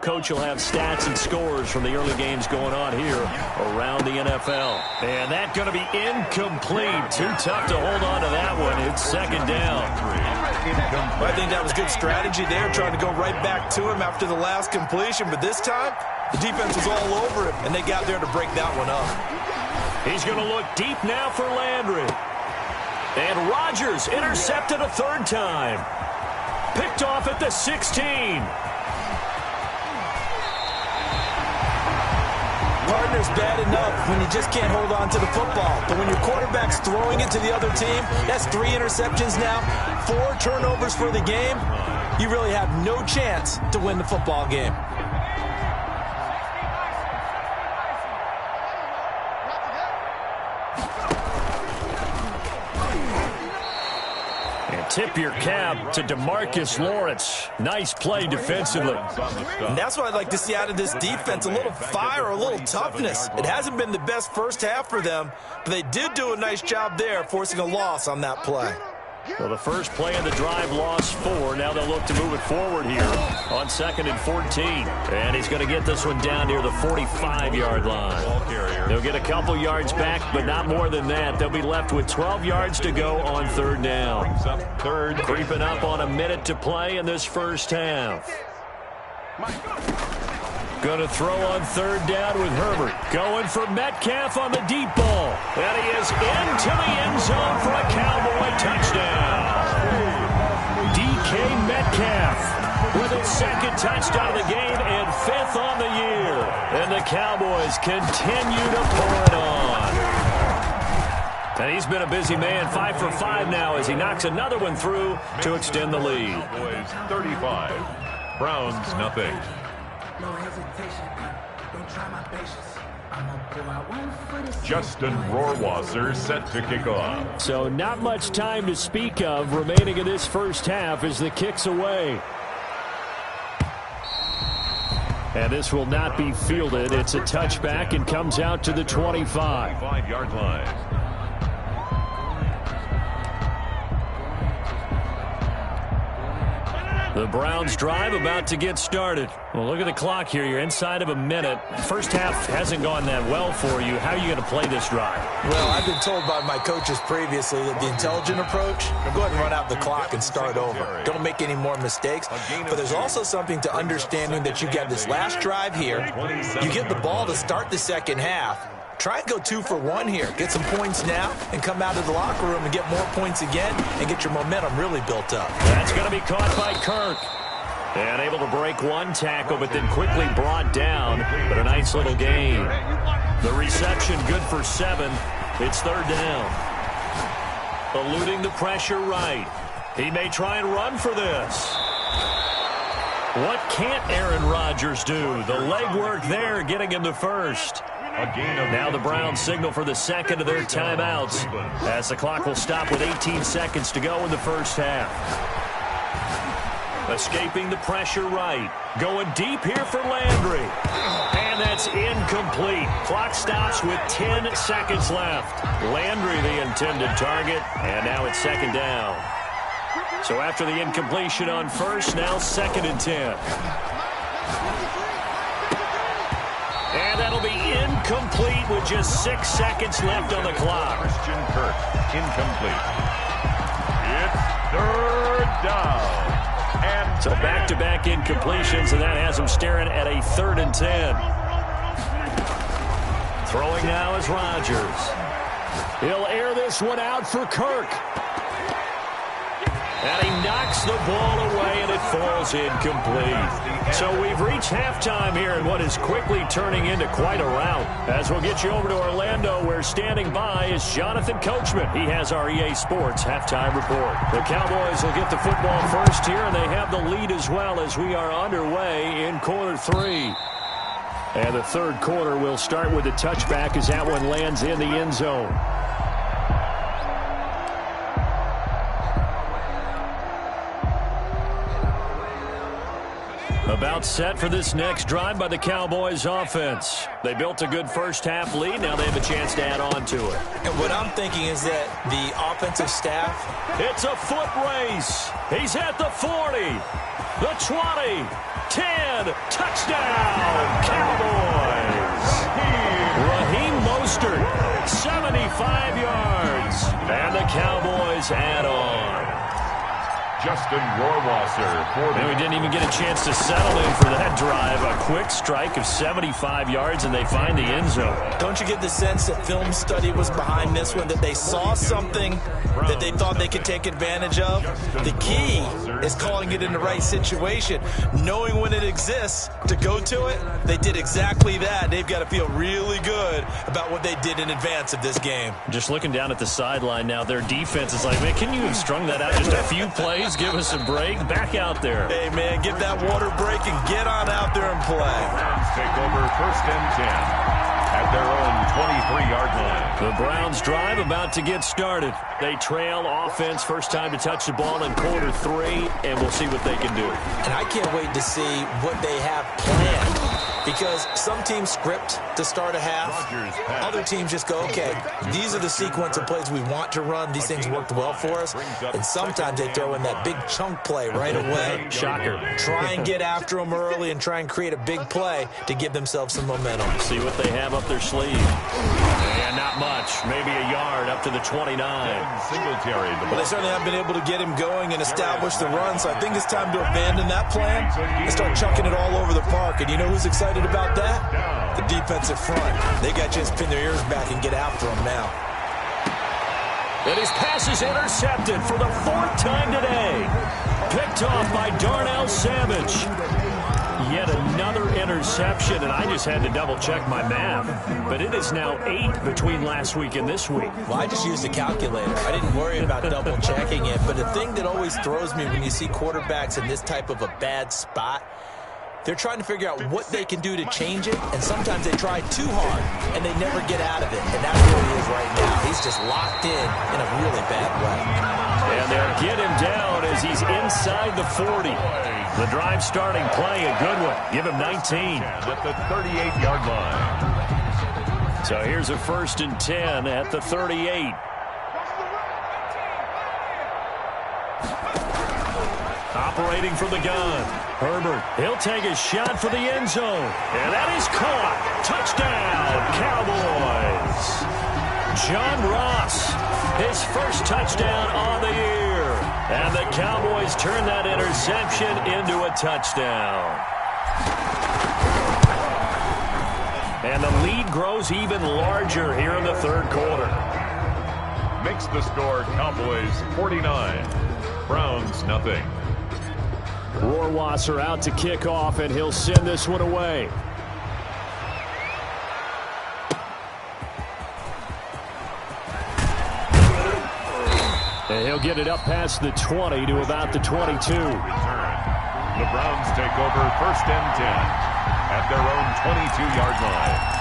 Coach will have stats and scores from the early games going on here around the NFL. And that's going to be incomplete. Too tough to hold on to that one. It's second down. I think that was good strategy there, trying to go right back to him after the last completion. But this time, the defense was all over him, and they got there to break that one up. He's going to look deep now for Landry. And Rodgers intercepted a third time. Picked off at the 16. Partner's bad enough when you just can't hold on to the football. But when your quarterback's throwing it to the other team, that's 3 interceptions now, 4 turnovers for the game. You really have no chance to win the football game. Tip your cap to DeMarcus Lawrence. Nice play defensively. And that's what I'd like to see out of this defense, a little fire, a little toughness. It hasn't been the best first half for them, but they did do a nice job there, forcing a loss on that play. Well, the first play of the drive lost 4. Now they'll look to move it forward here on 2nd and 14. And he's going to get this one down near the 45-yard line. They'll get a couple yards back, but not more than that. They'll be left with 12 yards to go on 3rd down. Creeping up on a minute to play in this first half. Going to throw on 3rd down with Herbert. Going for Metcalf on the deep ball. And he is into the end zone for a Cowboy touchdown. DK Metcalf with his 2nd touchdown of the game and 5th on the year. And the Cowboys continue to pour it on. And he's been a busy man, 5 for 5 now as he knocks another one through to extend the lead. Cowboys 35, Browns nothing. No hesitation, don't try my patience. I'm gonna pull out one foot. Justin Rohrwasser set to kick off. So not much time to speak of remaining in this first half as the kick's away. And this will not be fielded. It's a touchback and comes out to the 25. 5-yard line. The Browns drive about to get started. Well, look at the clock here. You're inside of a minute. First half hasn't gone that well for you. How are you going to play this drive? Well, I've been told by my coaches previously that the intelligent approach, go ahead and run out the clock and start over. Don't make any more mistakes. But there's also something to understanding that you get this last drive here. You get the ball to start the second half. Try and go 2 for 1 here. Get some points now and come out of the locker room and get more points again and get your momentum really built up. That's going to be caught by Kirk. And able to break one tackle, but then quickly brought down. But a nice little gain. The reception good for 7. It's 3rd down. Eluding the pressure right. He may try and run for this. What can't Aaron Rodgers do? The legwork there getting him the first. Now the Browns signal for the 2nd of their timeouts as the clock will stop with 18 seconds to go in the first half. Escaping the pressure right. Going deep here for Landry. And that's incomplete. Clock stops with 10 seconds left. Landry the intended target, and now it's 2nd down. So after the incompletion on 1st, now 2nd and 10. And that'll be incomplete with just 6 seconds left on the clock. Christian Kirk, incomplete. It's 3rd down. And so back-to-back incompletions, and that has him staring at a 3rd and 10. Throwing now is Rodgers. He'll air this one out for Kirk. And he knocks the ball away, and it falls incomplete. So we've reached halftime here in what is quickly turning into quite a rout. As we'll get you over to Orlando, where standing by is Jonathan Coachman. He has our EA Sports halftime report. The Cowboys will get the football first here, and they have the lead as well as we are underway in quarter 3. And the 3rd quarter will start with a touchback as that one lands in the end zone. About set for this next drive by the Cowboys offense. They built a good first-half lead. Now they have a chance to add on to it. And what I'm thinking is that the offensive staff... It's a foot race. He's at the 40, the 20, 10, touchdown, Cowboys. Raheem Mostert, 75 yards, and the Cowboys add on. Justin Rohrwasser for And we didn't even get a chance to settle in for that drive. A quick strike of 75 yards, and they find the end zone. Don't you get the sense that film study was behind this one, that they saw something that they thought they could take advantage of? The key is calling it in the right situation, knowing when it exists to go to it. They did exactly that. They've got to feel really good about what they did in advance of this game. Just looking down at the sideline now, their defense is like, man, can you have strung that out just a few plays? Give us a break. Back out there. Hey, man, get that water break and get on out there and play. Browns take over 1st and 10 at their own 23-yard line. The Browns drive about to get started. They trail offense, first time to touch the ball in quarter 3, and we'll see what they can do. And I can't wait to see what they have planned, because some teams script to start a half. Other teams just go, okay, these are the sequence of plays we want to run. These things worked well for us. And sometimes they throw in that big chunk play right away. Shocker. Try and get after them early and try and create a big play to give themselves some momentum. See what they have up their sleeve. And not much. Maybe a yard up to the 29. Singletary. But they certainly haven't been able to get him going and establish the run, so I think it's time to abandon that plan and start chucking it all over the park. And you know who's excited about that? The defensive front. They got a chance to pin their ears back and get after him now. And his pass is intercepted for the 4th time today. Picked off by Darnell Savage. Yet another interception, and I just had to double-check my math. But it is now 8 between last week and this week. Well, I just used a calculator. I didn't worry about double-checking it. But the thing that always throws me when you see quarterbacks in this type of a bad spot, they're trying to figure out what they can do to change it, and sometimes they try too hard, and they never get out of it. And that's where he is right now. He's just locked in a really bad way. And they'll get him down as he's inside the 40. The drive starting play, a good one. Give him 19. At the 38-yard line. So here's a 1st and 10 at the 38. Operating from the gun. Herbert, he'll take a shot for the end zone. And that is caught. Touchdown, Cowboys. John Ross, his first touchdown on the year. And the Cowboys turn that interception into a touchdown. And the lead grows even larger here in the 3rd quarter. Makes the score Cowboys 49, Browns nothing. Rohrwasser out to kick off, and he'll send this one away. And he'll get it up past the 20 to about the 22. The Browns take over 1st and 10 at their own 22-yard line.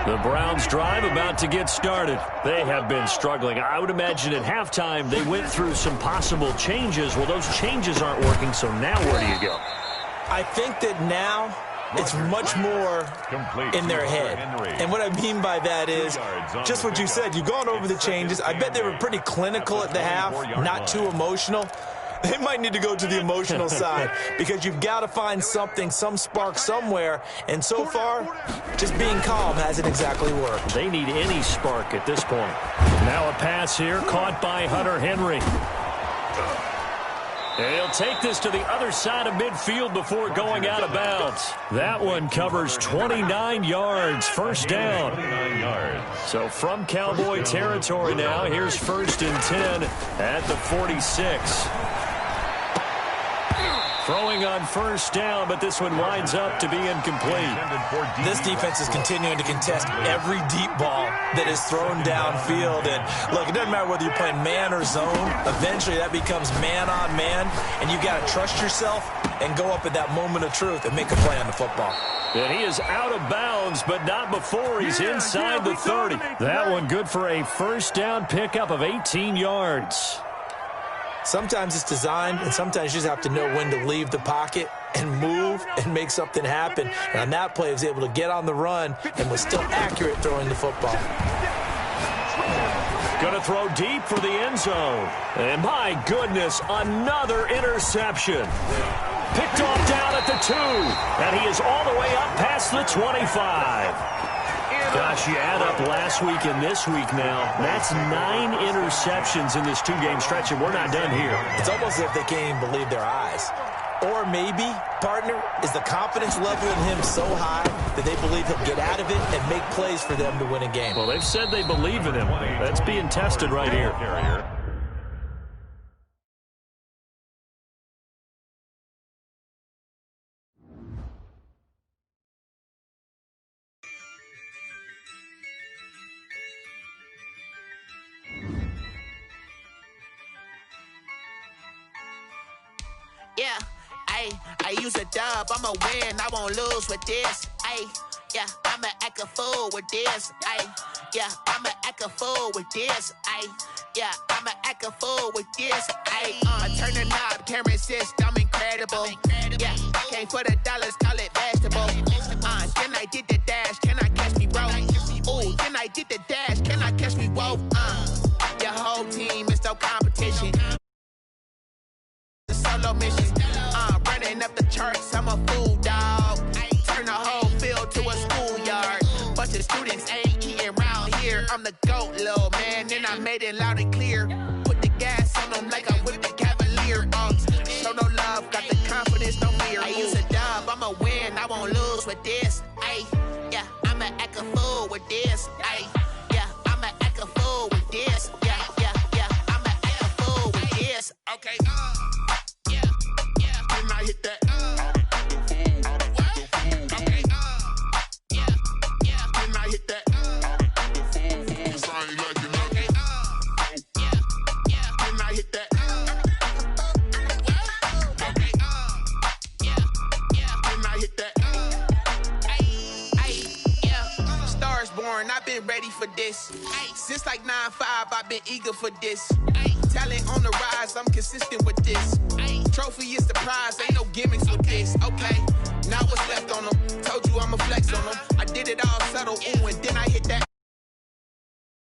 The Browns drive about to get started. They have been struggling. I would imagine at halftime they went through some possible changes. Well, those changes aren't working, so now where do you go? I think that now it's much more in their head. And what I mean by that is just what you said. You've gone over the changes. I bet they were pretty clinical at the half, not too emotional. They might need to go to the emotional side, because you've got to find something, some spark somewhere. And so far, just being calm hasn't exactly worked. They need any spark at this point. Now a pass here, caught by Hunter Henry. And he'll take this to the other side of midfield before going out of bounds. That one covers 29 yards, 1st down. 29 yards. So from Cowboy territory now, here's 1st and 10 at the 46. Throwing on 1st down, but this one winds up to be incomplete. This defense is continuing to contest every deep ball that is thrown downfield. And look, it doesn't matter whether you're playing man or zone. Eventually that becomes man on man, and you've got to trust yourself and go up at that moment of truth and make a play on the football. And he is out of bounds, but not before he's inside the 30. That one good for a 1st down pickup of 18 yards. Sometimes it's designed, and sometimes you just have to know when to leave the pocket and move and make something happen. And on that play, he was able to get on the run and was still accurate throwing the football. Going to throw deep for the end zone. And my goodness, another interception. Picked off down at the 2. And he is all the way up past the 25. Gosh, you add up last week and this week now. That's 9 interceptions in this 2-game stretch, and we're not done here. It's almost as if they can't even believe their eyes. Or maybe, partner, is the confidence level in him so high that they believe he'll get out of it and make plays for them to win a game. Well, they've said they believe in him. That's being tested right here. Yeah, I use a dub, I'ma win, I won't lose with this. Yeah, I'ma act a fool with this. Yeah, I'ma act a fool with this. Yeah, I'ma act a fool with this. I turn the knob, camera assist, I'm incredible. Yeah, came for the dollars, call it vegetable. Then I did the dash, can I catch me, bro? Ooh, then I did the dash, can I catch me, whoa? Your whole team is no competition. Solo mission. Running up the charts, I'm a fool, dog. Turn the whole field to a schoolyard. Bunch of students ain't eating round here. I'm the GOAT, little man, and I made it loud and clear. Put the gas on them like I'm with the Cavalier. Show no love, got the confidence, no fear. I use a dub, I'ma win, I won't lose with this. Yeah, I'ma act a fool with this. Yeah, I'ma act a fool with this. Yeah, I'ma act a fool with this. Okay, Can I hit that? Okay, Can I hit that? Cause I ain't like it. Okay, Can I hit that? Okay, Can I hit that? Stars born, I've been ready for this. Since like 9-5, I've been eager for this. Talent on the rise, I'm consistent with this. Trophy is the prize, ain't no gimmicks with this. Okay, now what's left on them? Told you I'ma flex on them. I did it all subtle, ooh, and then